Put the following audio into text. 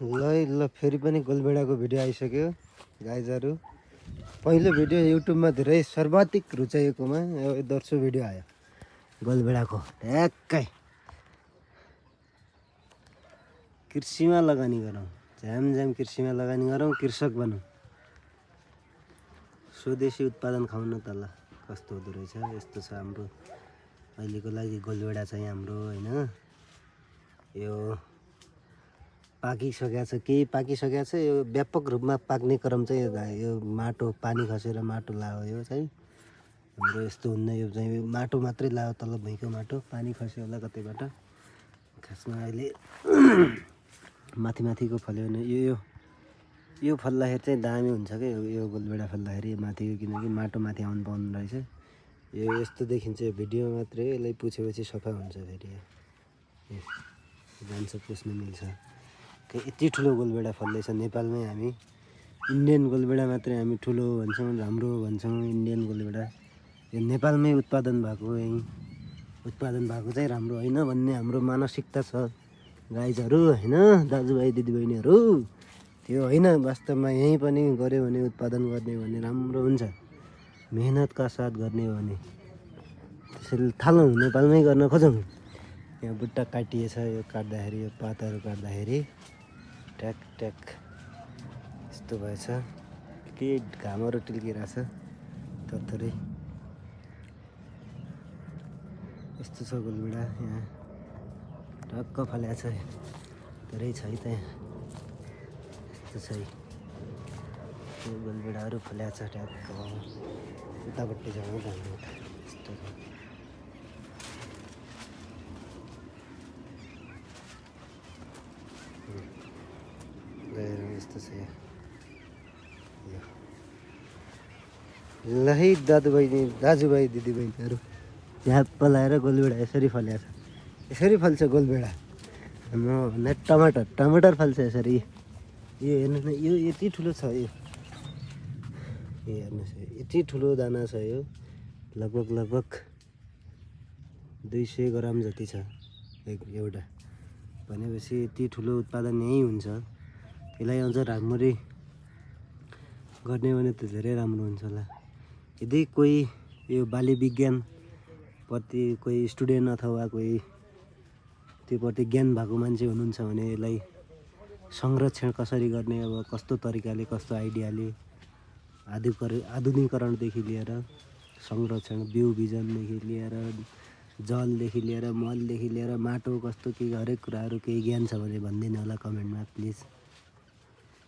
ल फेरि पनि गोलभेडाको भिडियो आइसक्यो गाइजहरू। पहिलो भिडियो युट्युबमा धेरै सर्वाधिक रुचाइएकोमा यो दोस्रो भिडियो आयो गोलभेडाको। ठ्याक्कै कृषिमा लगानी गरौँ, झ्याम कृषिमा लगानी गरौँ, कृषक बनौँ, स्वदेशी उत्पादन खाउँ न त। ल कस्तो हुँदो रहेछ। यस्तो छ हाम्रो अहिलेको लागि गोलभेडा चाहिँ हाम्रो होइन। यो पाकिसकेको छ, केही पाकिसकेको छ। यो व्यापक रूपमा पाक्ने क्रम चाहिँ यो माटो पानी खसेर माटो लाग्यो। यो चाहिँ हाम्रो यस्तो हुन्न। यो चाहिँ माटो मात्रै लाग्यो, तल भुइँको माटो, पानी खस्यो होला कतैबाट। खासमा अहिले माथिको फल्यो भने यो फल्दाखेरि चाहिँ दामी हुन्छ क्या। यो गोलभेडा फल्दाखेरि माथिको, किनकि माटो माथि आउनु पाउनु रहेछ। यो यस्तो देखिन्छ यो भिडियो मात्रै, यसलाई पुछेपछि सफा हुन्छ। फेरि जान्छ पुस्न मिल्छ। यति ठुलो गोलभेडा फल्दैछ नेपालमै। हामी इन्डियन गोलभेडा मात्रै हामी ठुलो भन्छौँ, राम्रो भन्छौँ। इन्डियन गोलभेडा यो नेपालमै उत्पादन भएको, यहीँ उत्पादन भएको चाहिँ राम्रो होइन भन्ने हाम्रो मानसिकता छ गाइजहरू, होइन दाजुभाइ दिदीबहिनीहरू। त्यो होइन, वास्तवमा यहीँ पनि गऱ्यो भने, उत्पादन गर्ने भने राम्रो हुन्छ। मेहनतका साथ गर्ने हो भने त्यसरी थालौँ, नेपालमै गर्न खोजौँ। यहाँ बुट्टा काटिएछ, यो काट्दाखेरि, यो पातहरू काट्दाखेरि ट्याक ट्याक यस्तो भएछ। के घामहरू टिल्किरहेछ थोरै। यस्तो छ गोलभेडा। यहाँ टक्क फलेको छ, धेरै छ है त। यहाँ यस्तो छ यो गोलभेडाहरू फलेको छ ट्याक्क। उतापट्टि जाउँ जानु उता यस्तो छ। गएर यस्तो छ यहाँ। ल है दाजुभाइ दिदीबहिनीहरू, यहाँ पलाएर गोलभेडा यसरी फलेको छ। यसरी फल्छ गोलभेडा। हाम्रो टमाटर फल्छ यसरी। यो हेर्नु न, यो यति ठुलो छ। यो हेर्नुहोस्, यति ठुलो दाना छ। यो लगभग 200 ग्राम जति छ एउटा। भनेपछि यति ठुलो उत्पादन यहीँ हुन्छ। यसलाई अझ राम्ररी गर्ने भने त धेरै राम्रो हुन्छ होला। यदि कोही यो बाली विज्ञानप्रति कोही स्टुडेन्ट अथवा कोही त्योप्रति ज्ञान भएको मान्छे हुनुहुन्छ भने यसलाई संरक्षण कसरी गर्ने, अब कस्तो तरिकाले, कस्तो आइडियाले, आधुनिकीकरणदेखि लिएर संरक्षण, बिउ बिजनदेखि लिएर, जलदेखि लिएर, मलदेखि लिएर, माटो कस्तो के, हरेक कुराहरू केही ज्ञान छ भने भनिदिनु होला कमेन्टमा प्लिज।